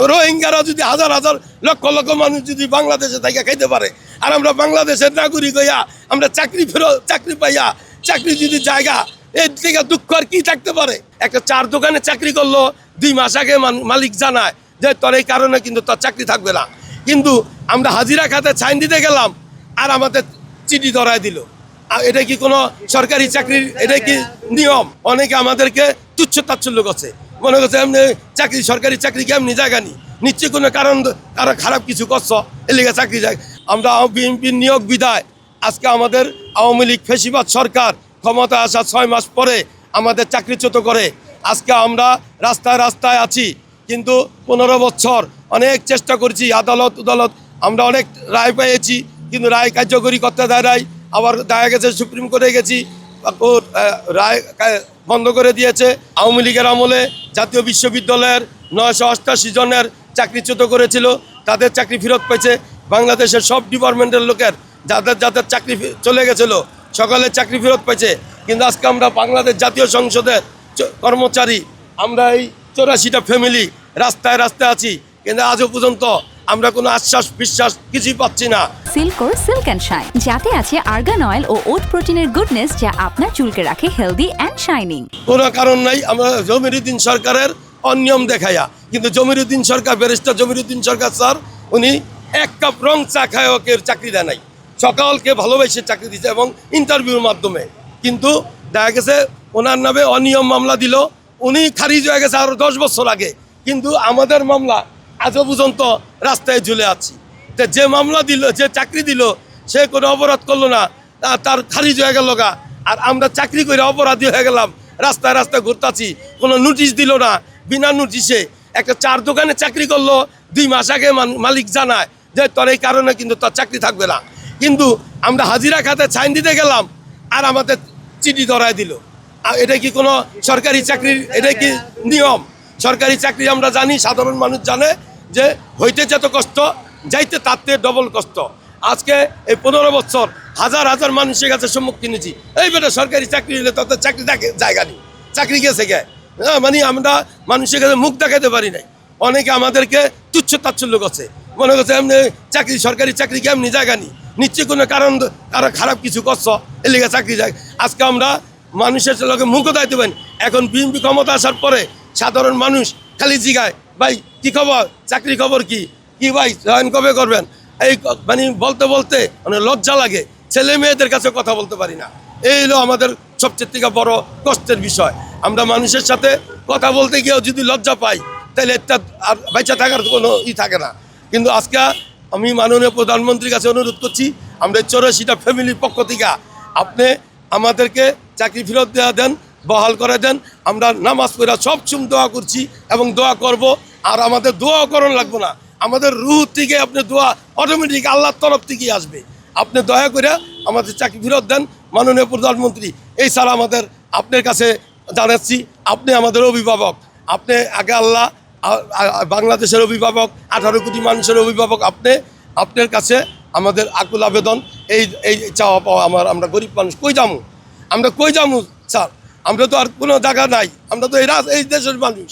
রোহিঙ্গারা যদি হাজার হাজার লক্ষ লক্ষ মানুষ যদি বাংলাদেশে থেকে খাইতে পারে, আর আমরা বাংলাদেশের নাগরিক হইয়া আমরা চাকরি পাইয়া চাকরি যদি জায়গা, এর থেকে দুঃখ আর কি থাকতে পারে? একটা চার দোকানে চাকরি করলো 2 মাস আগে মালিক জানায় যে তোর এই কারণে কিন্তু তোর চাকরি থাকবে না, কিন্তু আমরা হাজিরা খাতে সাইন দিতে গেলাম আর আমাদের চিঠি ধরায় দিল। আর এটা কি কোনো সরকারি চাকরির, এটা কি নিয়ম? অনেকে আমাদেরকে তুচ্ছ তাচ্ছল্য করছে, মনে করছে এমনি চাকরি, সরকারি চাকরি কেমনি জায়গা নিশ্চয়ই কোনো কারণ কারো খারাপ কিছু করছো এর লিগে চাকরি যায়। আমরা বিএনপির নিয়োগ বিদায় আজকে আমাদের আওয়ামী লীগ ফেসিবাদ সরকার ক্ষমতা আসা 6 মাস পরে আমাদের চাকরিচ্যুত করে। আজকে আমরা রাস্তায় রাস্তায় আছি, কিন্তু 15 বছর অনেক চেষ্টা করছি, আদালত আমরা অনেক রায় পেয়েছি, কিন্তু রায় কার্যকরী করতে দেয় নাই। আবার দেখা গেছে সুপ্রিম কোর্টে গেছি, রায় বন্ধ করে দিয়েছে। আওয়ামী লীগের আমলে জাতীয় বিশ্ববিদ্যালয়ের 988 জনের চাকরিচ্যুত করেছিল, তাদের চাকরি ফেরত পেয়েছে। বাংলাদেশের সব ডিপার্টমেন্টের লোকের যাদের চাকরি চলে গেছিলো সকলের চাকরি ফেরত পেয়েছে। কিন্তু আজকে আমরা বাংলাদেশ জাতীয় সংসদের কর্মচারী, আমরা এই 84টা ফ্যামিলি রাস্তায় রাস্তায় আছি, কিন্তু আজও পর্যন্ত আমরা কোনো আশ্বাস বিশ্বাস কিছুই পাচ্ছি না। সিল্কোর সিল্ক অ্যান্ড শাইন, যাতে আছে আর্গান অয়েল ও ওট প্রোটিনের গুডনেস, যা আপনার চুলকে রাখে হেলদি অ্যান্ড শাইনিং। কোনো কারণ নাই আমরা জমিরুদ্দিন সরকারের অনিয়ম দেখাইয়া, কিন্তু জমিরুদ্দিন সরকার, ব্যারিস্টার জমিরুদ্দিন সরকার স্যার, উনি 1 কাপ রং চা খায় ওকে চাকরি দেয় নাই, সকালকে ভালোবেসে চাকরি দিচ্ছে এবং ইন্টারভিউর মাধ্যমে। কিন্তু দেখা গেছে ওনার নামে অনিয়ম মামলা দিল, উনি খারিজ হয়ে গেছে আরও 10 বছর আগে, কিন্তু আমাদের মামলা আজও পর্যন্ত রাস্তায় ঝুলে আছি। যে মামলা দিল, যে চাকরি দিল, সে কোনো অপরাধ করলো না, তার খারিজ হয়ে গেল গা, আর আমরা চাকরি করে অপরাধী হয়ে গেলাম, রাস্তায় রাস্তায় ঘুরতাছি, কোনো নোটিশ দিল না। বিনা নোটিশে একটা 4 দোকানে চাকরি করলো, 2 মাস আগে মালিক জানায় যে তোর এই কারণে কিন্তু তোর চাকরি থাকবে না, কিন্তু আমরা হাজিরা খাতে সাইন দিতে গেলাম আর আমাদের চিঠি ধরায় দিল। আর এটা কি কোনো সরকারি চাকরির, এটা কি নিয়ম? সরকারি চাকরি আমরা জানি, সাধারণ মানুষ জানে যে হইতে যত কষ্ট, যাইতে তাতে ডবল কষ্ট। আজকে এই 15 বছর হাজার হাজার মানুষের কাছে সম্মুখীন হয়েছি, এই বেটা সরকারি চাকরি হলে তাদের চাকরি থাকে জায়গা নেই, চাকরি গেছে গে, মানে আমরা মানুষের কাছে মুখ দেখাতে পারি নাই। অনেকে আমাদেরকে তুচ্ছ তাচ্ছল্য করছে, মনে করছে এমনি চাকরি, সরকারি চাকরি কেমনি জায়গা নিশ্চয়ই কোনো কারণ কারো খারাপ কিছু করছো এর লিগে চাকরি যায়। আজকে আমরা মানুষের লোকে মুখও দায়িত্ব পাই। এখন বিএনপি ক্ষমতা আসার পরে সাধারণ মানুষ খালি জিগায়, ভাই কি খবর, চাকরি খবর কি ভাই, জয়েন কবে করবেন? এই মানে বলতে বলতে মানে লজ্জা লাগে, ছেলে মেয়েদের কাছে কথা বলতে পারি না। এই হলো আমাদের সবচেয়ে থেকে বড় কষ্টের বিষয়। আমরা মানুষের সাথে কথা বলতে গিয়েও যদি লজ্জা পাই, তাহলে একটা আর বেঁচে থাকার কোনো থাকে না। কিন্তু আজকে আমি মাননীয় প্রধানমন্ত্রীর কাছে অনুরোধ করছি, আমরা 84টা ফ্যামিলির পক্ষ থেকে আপনি আমাদেরকে চাকরি ফেরত দেন, বহাল করে দেন। আমরা নামাজ পড়া সব দোয়া করছি এবং দোয়া করব, আর আমাদের দোয়া করণ লাগবে না, আমাদের রুহ থেকে আপনি দোয়া অটোমেটিক আল্লাহর তরফ থেকেই আসবে। আপনি দয়া করে আমাদের চাকরি ফেরত দেন মাননীয় প্রধানমন্ত্রী। এই ছাড়া আমাদের আপনার কাছে জানাচ্ছি, আপনি আমাদের অভিভাবক, আপনি আগে আল্লাহ, বাংলাদেশের অভিভাবক, 18 কোটি মানুষের অভিভাবক আপনি। আপনার কাছে আমাদের আকুল আবেদন, এই চাওয়া পাওয়া আমরা গরিব মানুষ আমরা কই যাবো স্যার? আমরা তো আর কোনো জায়গা নাই, আমরা তো এই দেশের মানুষ।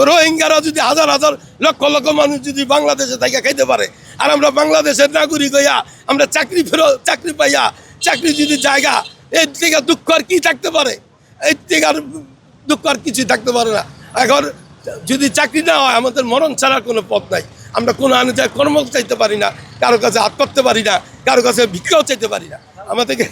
রোহিঙ্গারা যদি হাজার হাজার লক্ষ লক্ষ মানুষ যদি বাংলাদেশে থেকে খাইতে পারে, আর আমরা বাংলাদেশের নাগরিক হইয়া আমরা চাকরি পাইয়া চাকরি যদি জায়গা, এর থেকে দুঃখ আর কি থাকতে পারে? এর থেকে আর দুঃখ আর কিছুই থাকতে পারে না। এখন যদি চাকরি না হয়, আমাদের মরণ ছাড়া কোনো পথ নাই। আমরা কোনো আনে যায় কর্ম চাইতে পারি না, কারো কাছে হাত করতে পারি না, কারো কাছে ভিক্ষাও চাইতে পারি না। আমাদেরকে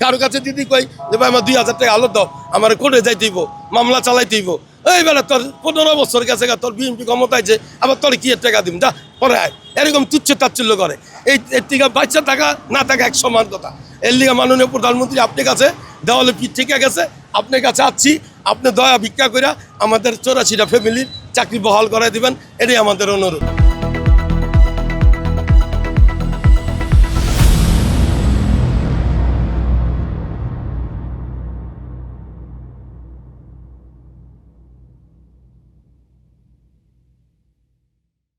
কারো কাছে যদি কই যে ভাই আমার 2000 টাকা আলো দাও, আমার কোর্টে যাইতেইব, মামলা চালাইতেইব, এই বেলা তোর 15 বছর গেছে, তোর বিএনপি ক্ষমতায় যে আবার তোর কি টাকা দিম, যা পরে আয়, এরকম তুচ্ছ তাচ্ছল্য করে। এর থেকে বাচ্চা টাকা না থাকা এক সমান কথা। এর লিগে মাননীয় প্রধানমন্ত্রী আপনার কাছে দেওয়ালে পিঠ থেকে গেছে, আপনার কাছে আছি, আপনি দয়া ভিক্ষা করে আমাদের 84টা ফ্যামিলির চাকরি বহাল করে দিবেন, এটাই আমাদের অনুরোধ।